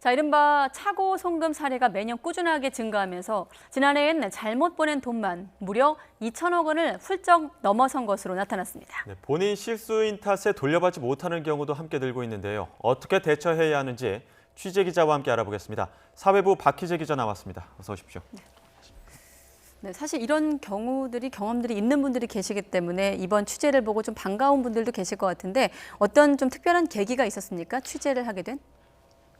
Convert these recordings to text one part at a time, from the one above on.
자, 이른바 차고 송금 사례가 매년 꾸준하게 증가하면서 지난해엔 잘못 보낸 돈만 무려 2천억 원을 훌쩍 넘어선 것으로 나타났습니다. 네, 본인 실수인 탓에 돌려받지 못하는 경우도 함께 늘고 있는데요. 어떻게 대처해야 하는지 취재 기자와 함께 알아보겠습니다. 사회부 박희재 기자 나왔습니다. 어서 오십시오. 네, 사실 이런 경험들이 있는 분들이 계시기 때문에 이번 취재를 보고 좀 반가운 분들도 계실 것 같은데 어떤 좀 특별한 계기가 있었습니까? 취재를 하게 된?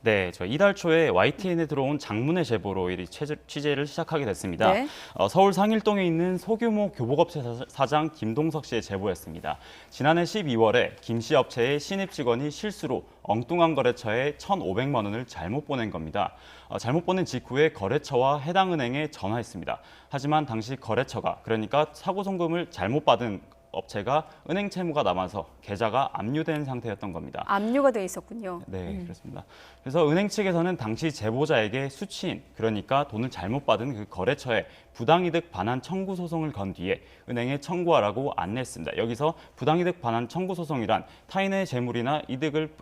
네, 저 이달 초에 YTN에 들어온 장문의 제보로 이 취재를 시작하게 됐습니다. 네. 서울 상일동에 있는 소규모 교복업체 사장 김동석 씨의 제보였습니다. 지난해 12월에 김 씨 업체의 신입 직원이 실수로 엉뚱한 거래처에 1,500만 원을 잘못 보낸 겁니다. 잘못 보낸 직후에 거래처와 해당 은행에 전화했습니다. 하지만 당시 거래처가, 그러니까 사고 송금을 잘못 받은 업체가 은행 채무가 남아서 계좌가 압류된 상태였던 겁니다. 압류가 돼 있었군요. 네, 그렇습니다. 그래서 은행 측에서는 당시 제보자에게 수취인, 그러니까 돈을 잘못 받은 그 거래처에 부당이득 반환 청구 소송을 건 뒤에 은행에 청구하라고 안내했습니다. 여기서 부당이득 반환 청구 소송이란 타인의 재물이나 이득을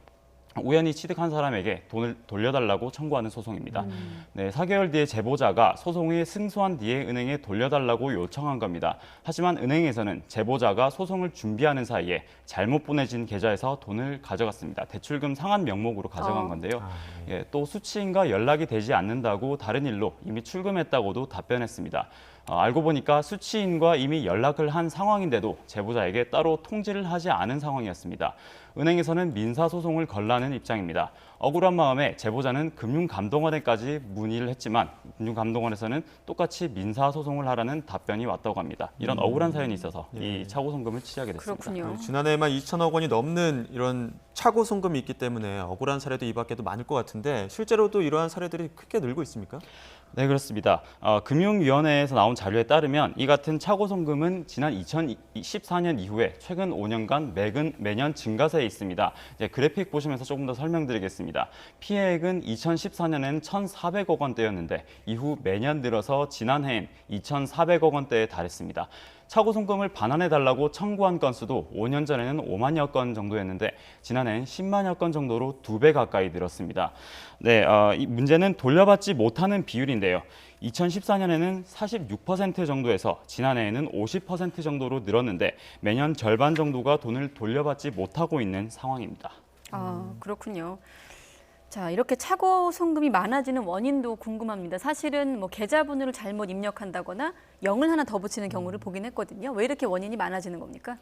우연히 취득한 사람에게 돈을 돌려달라고 청구하는 소송입니다. 네, 4개월 뒤에 제보자가 소송에 승소한 뒤에 은행에 돌려달라고 요청한 겁니다. 하지만 은행에서는 제보자가 소송을 준비하는 사이에 잘못 보내진 계좌에서 돈을 가져갔습니다. 대출금 상환 명목으로 가져간 건데요. 예, 또 수취인과 연락이 되지 않는다고 다른 일로 이미 출금했다고도 답변했습니다. 알고 보니까 수취인과 이미 연락을 한 상황인데도 제보자에게 따로 통지를 하지 않은 상황이었습니다. 은행에서는 민사소송을 걸라는 입장입니다. 억울한 마음에 제보자는 금융감독원에까지 문의를 했지만 금융감독원에서는 똑같이 민사소송을 하라는 답변이 왔다고 합니다. 이런 억울한 사연이 있어서 이 차고송금을 취하게 됐습니다. 그렇군요. 지난해에만 2천억 원이 넘는 이런 차고 송금이 있기 때문에 억울한 사례도 이 밖에도 많을 것 같은데 실제로도 이러한 사례들이 크게 늘고 있습니까? 네, 그렇습니다. 금융위원회에서 나온 자료에 따르면 이 같은 차고송금은 지난 2014년 이후에 최근 5년간 매년 증가세에 있습니다. 이제 그래픽 보시면서 조금 더 설명드리겠습니다. 피해액은 2014년엔 1,400억 원대였는데 이후 매년 늘어서 지난해엔 2,400억 원대에 달했습니다. 차고송금을 반환해달라고 청구한 건수도 5년 전에는 5만여 건 정도였는데 지난해엔 10만여 건 정도로 2배 가까이 늘었습니다. 네, 이 문제는 돌려받지 못하는 비율인데요. 2014년에는 46% 정도에서 지난해에는 50% 정도로 늘었는데 매년 절반 정도가 돈을 돌려받지 못하고 있는 상황입니다. 아, 그렇군요. 자, 이렇게 차고 송금이 많아지는 원인도 궁금합니다. 사실은 뭐 계좌번호를 잘못 입력한다거나 0을 하나 더 붙이는 경우를 보긴 했거든요. 왜 이렇게 원인이 많아지는 겁니까?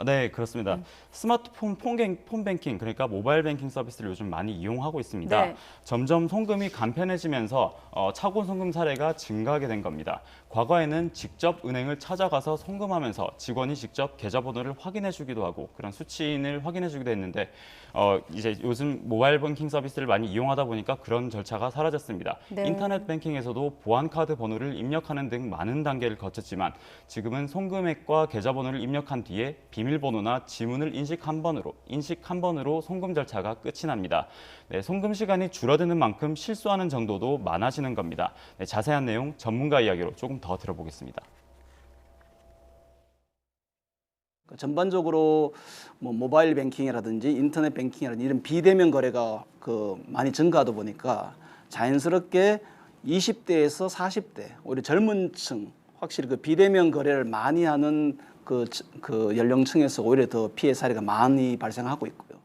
네, 그렇습니다. 스마트폰 폰뱅킹, 그러니까 모바일 뱅킹 서비스를 요즘 많이 이용하고 있습니다. 네. 점점 송금이 간편해지면서 차고 송금 사례가 증가하게 된 겁니다. 과거에는 직접 은행을 찾아가서 송금하면서 직원이 직접 계좌번호를 확인해 주기도 하고 그런 수취인을 확인해 주기도 했는데 이제 요즘 모바일 뱅킹 서비스를 많이 이용하다 보니까 그런 절차가 사라졌습니다. 네. 인터넷 뱅킹에서도 보안카드 번호를 입력하는 등 많은 단계를 거쳤지만 지금은 송금액과 계좌번호를 입력한 뒤에 비밀번호나 지문을 인식 한 번으로 송금 절차가 끝이 납니다. 네, 송금 시간이 줄어드는 만큼 실수하는 정도도 많아지는 겁니다. 네, 자세한 내용 전문가 이야기로 조금 더 들어보겠습니다. 전반적으로 뭐 모바일 뱅킹이라든지 인터넷 뱅킹이라든지 이런 비대면 거래가 많이 증가하다 보니까 자연스럽게 20대에서 40대 오히려 젊은 층 확실히 그 비대면 거래를 많이 하는 그 연령층에서 오히려 더 피해 사례가 많이 발생하고 있고요.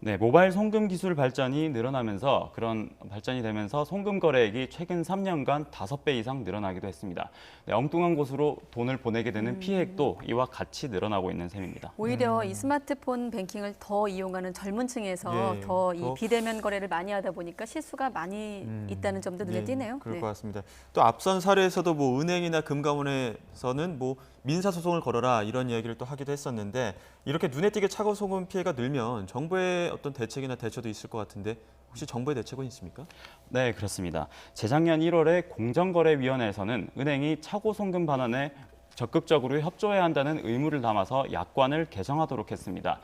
네, 모바일 송금 기술 발전이 늘어나면서 그런 발전이 되면서 송금 거래액이 최근 3년간 5배 이상 늘어나기도 했습니다. 네, 엉뚱한 곳으로 돈을 보내게 되는 피해액도 이와 같이 늘어나고 있는 셈입니다. 오히려 이 스마트폰 뱅킹을 더 이용하는 젊은 층에서 예, 더 이 더- 비대면 거래를 많이 하다 보니까 실수가 많이 있다는 점도 눈에 띄네요. 그럴 네. 것 같습니다. 또 앞선 사례에서도 뭐 은행이나 금감원에서는 뭐 민사소송을 걸어라 이런 이야기를 또 하기도 했었는데 이렇게 눈에 띄게 차고 송금 피해가 늘면 정부의 어떤 대책이나 대처도 있을 것 같은데 혹시 정부의 대책은 있습니까? 네, 그렇습니다. 재작년 1월에 공정거래위원회에서는 은행이 차고 송금 반환에 적극적으로 협조해야 한다는 의무를 담아서 약관을 개정하도록 했습니다.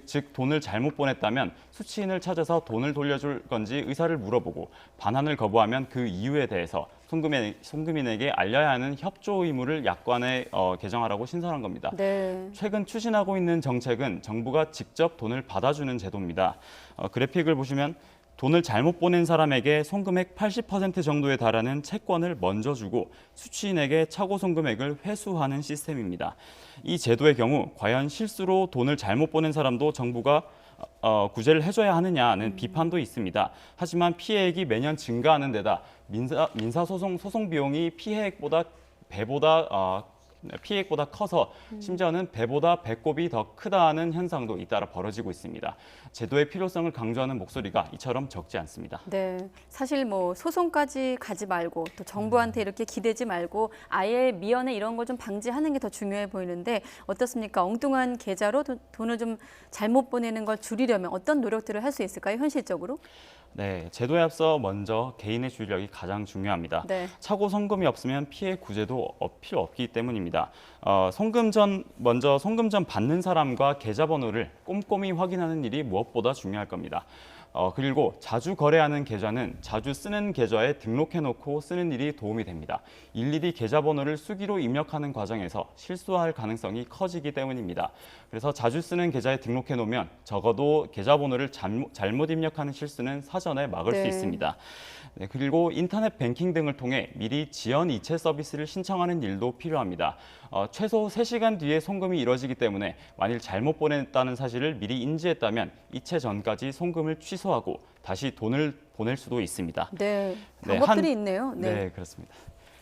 즉 돈을 잘못 보냈다면 수취인을 찾아서 돈을 돌려줄 건지 의사를 물어보고 반환을 거부하면 그 이유에 대해서 송금인에게 알려야 하는 협조 의무를 약관에 개정하라고 신설한 겁니다. 네. 최근 추진하고 있는 정책은 정부가 직접 돈을 받아주는 제도입니다. 그래픽을 보시면 돈을 잘못 보낸 사람에게 송금액 80% 정도에 달하는 채권을 먼저 주고 수취인에게 차고 송금액을 회수하는 시스템입니다. 이 제도의 경우 과연 실수로 돈을 잘못 보낸 사람도 정부가 구제를 해줘야 하느냐는 비판도 있습니다. 하지만 피해액이 매년 증가하는 데다 민사소송 비용이 피해액보다 피해액보다 커서 심지어는 배보다 배꼽이 더 크다는 현상도 잇따라 벌어지고 있습니다. 제도의 필요성을 강조하는 목소리가 이처럼 적지 않습니다. 네, 사실 뭐 소송까지 가지 말고 또 정부한테 이렇게 기대지 말고 아예 미연에 이런 걸 좀 방지하는 게 더 중요해 보이는데 어떻습니까? 엉뚱한 계좌로 돈을 좀 잘못 보내는 걸 줄이려면 어떤 노력들을 할 수 있을까요? 현실적으로? 네, 제도에 앞서 먼저 개인의 주의력이 가장 중요합니다. 네. 차고 송금이 없으면 피해 구제도 필요 없기 때문입니다. 먼저 송금 전 받는 사람과 계좌번호를 꼼꼼히 확인하는 일이 무엇보다 중요할 겁니다. 그리고 자주 거래하는 계좌는 자주 쓰는 계좌에 등록해놓고 쓰는 일이 도움이 됩니다. 일일이 계좌번호를 수기로 입력하는 과정에서 실수할 가능성이 커지기 때문입니다. 그래서 자주 쓰는 계좌에 등록해놓으면 적어도 계좌번호를 잘못 입력하는 실수는 사전에 막을 수 있습니다. 네, 그리고 인터넷 뱅킹 등을 통해 미리 지연 이체 서비스를 신청하는 일도 필요합니다. 최소 3시간 뒤에 송금이 이뤄지기 때문에 만일 잘못 보냈다는 사실을 미리 인지했다면 이체 전까지 송금을 취소하고 다시 돈을 보낼 수도 있습니다. 네, 방법들이 있네요. 네, 그렇습니다.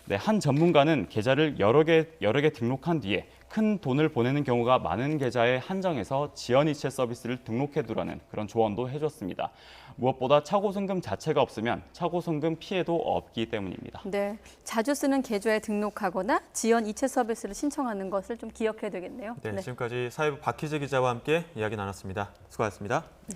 네, 한 전문가는 계좌를 여러 개 등록한 뒤에 큰 돈을 보내는 경우가 많은 계좌에 한정해서 지연 이체 서비스를 등록해두라는 그런 조언도 해줬습니다. 무엇보다 차고 송금 자체가 없으면 차고 송금 피해도 없기 때문입니다. 네, 자주 쓰는 계좌에 등록하거나 지연 이체 서비스를 신청하는 것을 좀 기억해야 되겠네요. 네, 지금까지 사회부 박희재 기자와 함께 이야기 나눴습니다. 수고하셨습니다. 네.